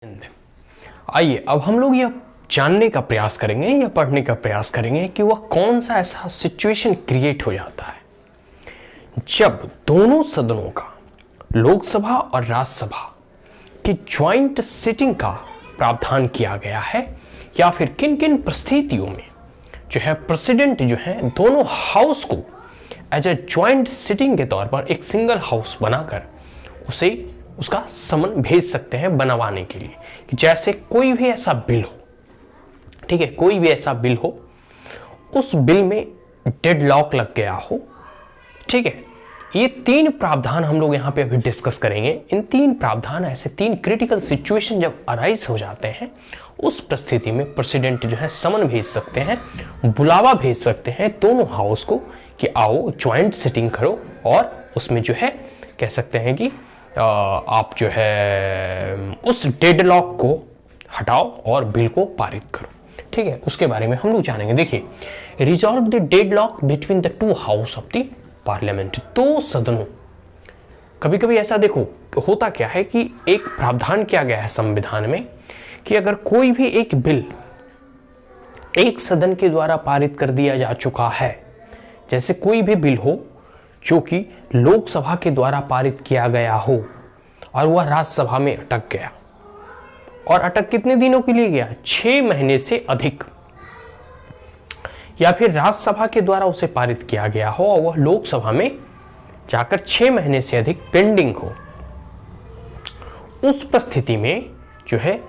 आइए अब हम लोग यह जानने का प्रयास करेंगे या पढ़ने का प्रयास करेंगे कि वह कौन सा ऐसा सिचुएशन क्रिएट हो जाता है जब दोनों सदनों का, लोकसभा और राज्यसभा की ज्वाइंट सिटिंग का प्रावधान किया गया है, या फिर किन किन परिस्थितियों में जो है प्रेसिडेंट जो है दोनों हाउस को एज ए ज्वाइंट सिटिंग के तौर पर एक सिंगल हाउस बनाकर उसका समन भेज सकते हैं बनवाने के लिए। कि जैसे कोई भी ऐसा बिल हो, ठीक है, कोई भी ऐसा बिल हो, उस बिल में डेडलॉक लग गया हो, ठीक है, ये तीन प्रावधान हम लोग यहां पे अभी डिस्कस करेंगे। इन तीन प्रावधान ऐसे तीन क्रिटिकल सिचुएशन जब अराइज हो जाते हैं, उस परिस्थिति में प्रेसिडेंट जो है समन भेज सकते हैं, बुलावा भेज सकते हैं दोनों हाउस को कि आओ ज्वाइंट सिटिंग करो और उसमें जो है कह सकते हैं कि आप जो है उस डेडलॉक को हटाओ और बिल को पारित करो, ठीक है। उसके बारे में हम लोग जानेंगे। देखिए, resolve the deadlock between the two house of the parliament. दो सदनों, कभी कभी ऐसा देखो होता क्या है कि एक प्रावधान किया गया है संविधान में कि अगर कोई भी एक बिल एक सदन के द्वारा पारित कर दिया जा चुका है, जैसे कोई भी बिल हो जो कि लोकसभा के द्वारा पारित किया गया हो और वह राज्यसभा में अटक गया, और अटक कितने दिनों के लिए गया, 6 महीने से अधिक, या फिर राज्यसभा के द्वारा उसे पारित किया गया हो और वह लोकसभा में जाकर 6 महीने से अधिक पेंडिंग हो, उस परिस्थिति में जो है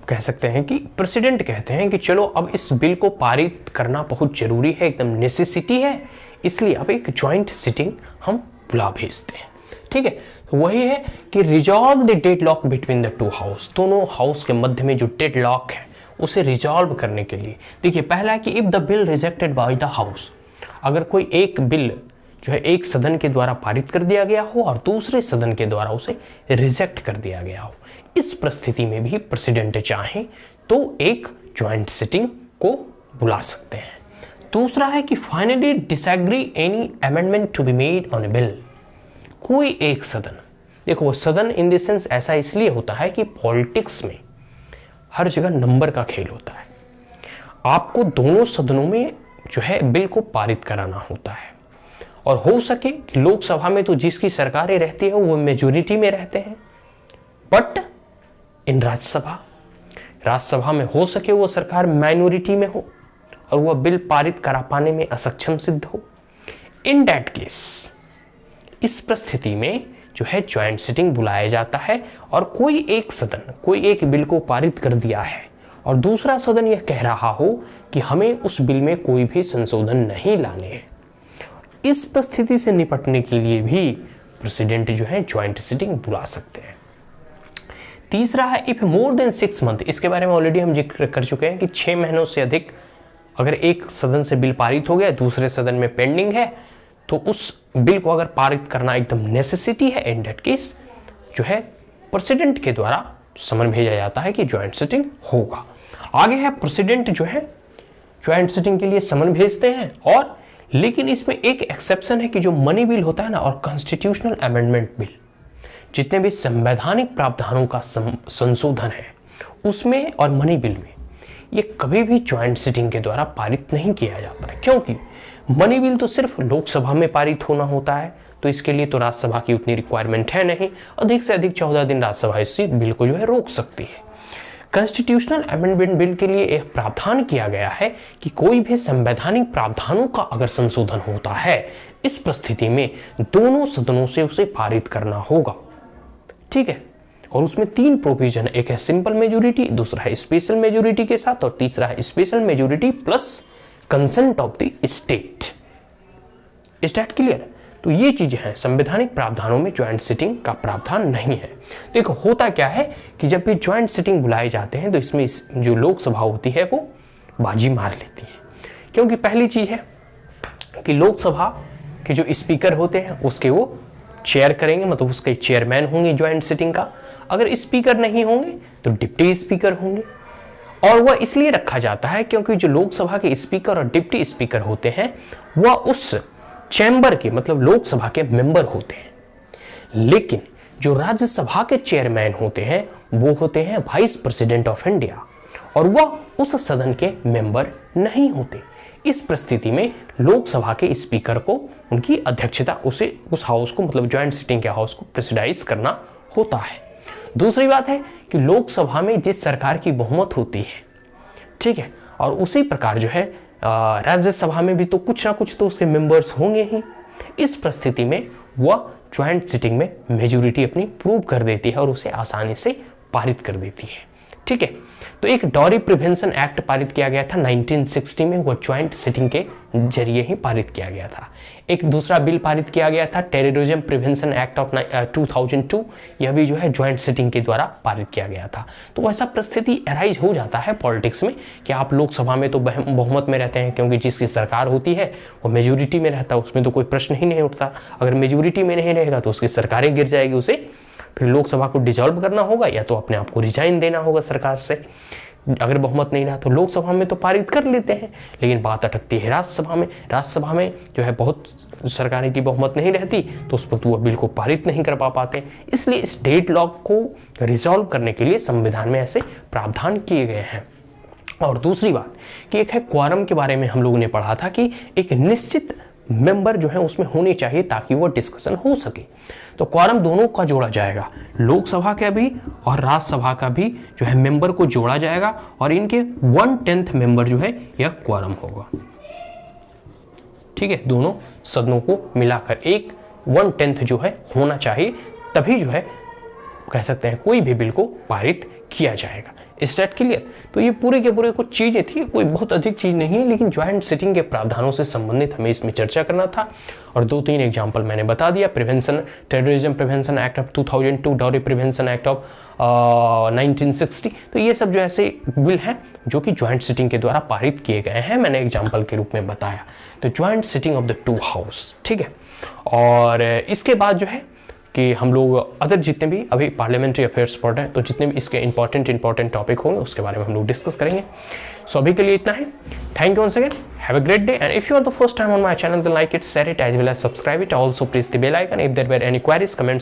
कह सकते हैं कि प्रेसिडेंट कहते हैं कि चलो अब इस बिल को पारित करना बहुत जरूरी है, एकदम नेसेसिटी है, इसलिए अब एक ज्वाइंट सिटिंग हम बुला भेजते हैं, ठीक है। तो वही है कि resolve the deadlock between the two house, दोनों हाउस के मध्य में जो डेडलॉक है उसे रिजॉल्व करने के लिए। देखिए, पहला है कि if the bill rejected by the house, अगर कोई एक बिल जो है एक सदन के द्वारा पारित कर दिया गया हो और दूसरे सदन के द्वारा उसे रिजेक्ट कर दिया गया हो, इस परिस्थिति में भी प्रेसिडेंट चाहे तो एक ज्वाइंट सिटिंग को बुला सकते हैं। दूसरा है कि finally disagree any amendment to be made on a bill. कोई एक सदन, देखो वो सदन इन द सेंस ऐसा इसलिए होता है कि पॉलिटिक्स में हर जगह नंबर का खेल होता है, आपको दोनों सदनों में जो है बिल को पारित कराना होता है, और हो सके कि लोकसभा में तो जिसकी सरकारें रहती है वो मेजोरिटी में रहते हैं, बट इन राज्यसभा में हो सके वो सरकार माइनॉरिटी में हो और वह बिल पारित करा पाने में असक्षम सिद्ध हो। इन दैट केस, इस परिस्थिति में जो है ज्वाइंट सिटिंग बुलाया जाता है, और कोई एक सदन कोई एक बिल को पारित कर दिया है और दूसरा सदन यह कह रहा हो कि हमें उस बिल में कोई भी संशोधन नहीं लाने हैं, इस परिस्थिति से निपटने के लिए भी प्रेसिडेंट जो है ज्वाइंट सिटिंग बुला सकते हैं। तीसरा है इफ मोर देन 6 मंथ, इसके बारे में ऑलरेडी हम जिक्र कर चुके हैं कि 6 महीनों से अधिक अगर एक सदन से बिल पारित हो गया, दूसरे सदन में पेंडिंग है, तो उस बिल को अगर पारित करना एकदम नेसेसिटी है, इन दैट केस जो है प्रेसिडेंट के द्वारा समन भेजा जाता है कि ज्वाइंट सिटिंग होगा। आगे है प्रेसिडेंट जो है ज्वाइंट सिटिंग के लिए समन भेजते हैं, और लेकिन इसमें एक एक्सेप्शन है कि जो मनी बिल होता है ना और कॉन्स्टिट्यूशनल अमेंडमेंट बिल, जितने भी संवैधानिक प्रावधानों का संशोधन है उसमें और मनी बिल में, ये कभी भी ज्वाइंट सिटिंग के द्वारा पारित नहीं किया जाता है, क्योंकि मनी बिल तो सिर्फ लोकसभा में पारित होना होता है, तो इसके लिए तो राज्यसभा की उतनी रिक्वायरमेंट है नहीं, अधिक से अधिक 14 दिन राज्यसभा इस बिल को जो है रोक सकती है। कॉन्स्टिट्यूशनल अमेंडमेंट बिल के लिए एक प्रावधान किया गया है कि कोई भी संवैधानिक प्रावधानों का अगर संशोधन होता है, इस परिस्थिति में दोनों सदनों से उसे पारित करना होगा, ठीक है। और उसमें 3 प्रोविजन, एक है सिंपल मेजोरिटी, दूसरा है स्पेशल मेजोरिटी के साथ, और तीसरा है special majority plus consent of the state. Is that clear? तो ये चीजें हैं, संवैधानिक प्रावधानों में ज्वाइंट सिटिंग का प्रावधान नहीं है। देखो होता क्या है कि जब भी ज्वाइंट सिटिंग बुलाए जाते हैं तो इसमें जो लोकसभा होती है वो बाजी मार लेती है, क्योंकि पहली चीज है कि लोकसभा के जो स्पीकर होते हैं उसके वो चेयर करेंगे, मतलब उसके चेयरमैन होंगे ज्वाइंट सिटिंग का। अगर स्पीकर नहीं होंगे तो डिप्टी स्पीकर होंगे, और वह इसलिए रखा जाता है क्योंकि जो लोकसभा के स्पीकर और डिप्टी स्पीकर होते हैं वह उस चैम्बर के मतलब लोकसभा के मेंबर होते हैं, लेकिन जो राज्यसभा के चेयरमैन होते हैं वो होते हैं वाइस प्रेसिडेंट ऑफ इंडिया, और वह उस सदन के मेंबर नहीं होते। इस परिस्थिति में लोकसभा के स्पीकर को उनकी अध्यक्षता उस हाउस को, मतलब ज्वाइंट सिटिंग के हाउस को प्रेसिडाइज करना होता है। दूसरी बात है कि लोकसभा में जिस सरकार की बहुमत होती है, ठीक है, और उसी प्रकार जो है राज्यसभा में भी तो कुछ ना कुछ तो उसके मेंबर्स होंगे ही। इस परिस्थिति में वह ज्वाइंट सिटिंग में मेजोरिटी अपनी प्रूव कर देती है और उसे आसानी से पारित कर देती है, ठीक है। तो एक डॉरी प्रिवेंशन एक्ट पारित किया गया था 1960 में, वो ज्वाइंट सिटिंग के जरिए ही पारित किया गया था। एक दूसरा बिल पारित किया गया था टेररिज्म प्रिवेंशन एक्ट ऑफ 2002, यह भी जो है ज्वाइंट सिटिंग के द्वारा पारित किया गया था। तो ऐसा परिस्थिति अराइज हो जाता है पॉलिटिक्स में कि आप लोकसभा में तो बहुमत में रहते हैं, क्योंकि जिसकी सरकार होती है वो मेजोरिटी में रहता है, उसमें तो कोई प्रश्न ही नहीं उठता। अगर मेजोरिटी में नहीं रहेगा तो उसकी सरकारें गिर जाएगी, उसे फिर लोकसभा को डिसॉल्व करना होगा या तो अपने आप को रिजाइन देना होगा सरकार से। अगर बहुमत नहीं रहा तो लोकसभा में तो पारित कर लेते हैं, लेकिन बात अटकती है राज्यसभा में। राज्यसभा में जो है बहुत सरकारें की बहुमत नहीं रहती, तो उस पर तो वह बिल को पारित नहीं कर पाते। इसलिए स्टेट लॉ को रिजॉल्व करने के लिए संविधान में ऐसे प्रावधान किए गए हैं। और दूसरी बात कि एक है क्वारम के बारे में हम लोगों ने पढ़ा था कि एक निश्चित मेंबर जो है उसमें होने चाहिए ताकि वो डिस्कशन हो सके। तो क्वारम दोनों का जोड़ा जाएगा, लोकसभा का भी और राज्यसभा का भी जो है मेंबर को जोड़ा जाएगा, और इनके 1/10 मेंबर जो है यह क्वारम होगा, ठीक है। दोनों सदनों को मिलाकर एक 1/10 जो है होना चाहिए, तभी जो है कह सकते हैं कोई भी बिल को पारित किया जाएगा। State clear. तो ये पूरे के पूरे कुछ चीजें थी, कोई बहुत अधिक चीज नहीं है, लेकिन ज्वाइंट सिटिंग के प्रावधानों से संबंधित हमें इसमें चर्चा करना था। और 2-3 एग्जांपल मैंने बता दिया, prevention terrorism prevention act of 2002, dowry prevention act of 1960। तो ये सब जो ऐसे बिल हैं जो कि ज्वाइंट सिटिंग के द्वारा पारित किए गए हैं, मैंने एग्जाम्पल के रूप में बताया। तो joint sitting of the 2 house, ठीक है। और इसके बाद जो है कि हम लोग अदर जितने भी अभी पार्लियामेंट्री अफेयर्स पढ़ रहे हैं, तो जितने भी इसके इंपॉर्टेंट टॉपिक होंगे उसके बारे में हम लोग डिस्कस करेंगे। सो अभी के लिए इतना है। Thank you once again, have a great day, and if you are the first time on my channel then like it, share it as well as subscribe it, also press the bell icon. If there were any queries, comment,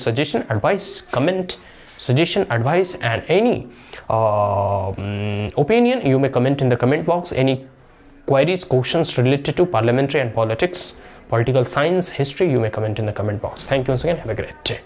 suggestion, advice and any opinion, you may comment in the comment box. Any queries, questions related to parliamentary and politics, political science, history, you may comment in the comment box. Thank you once again. Have a great day.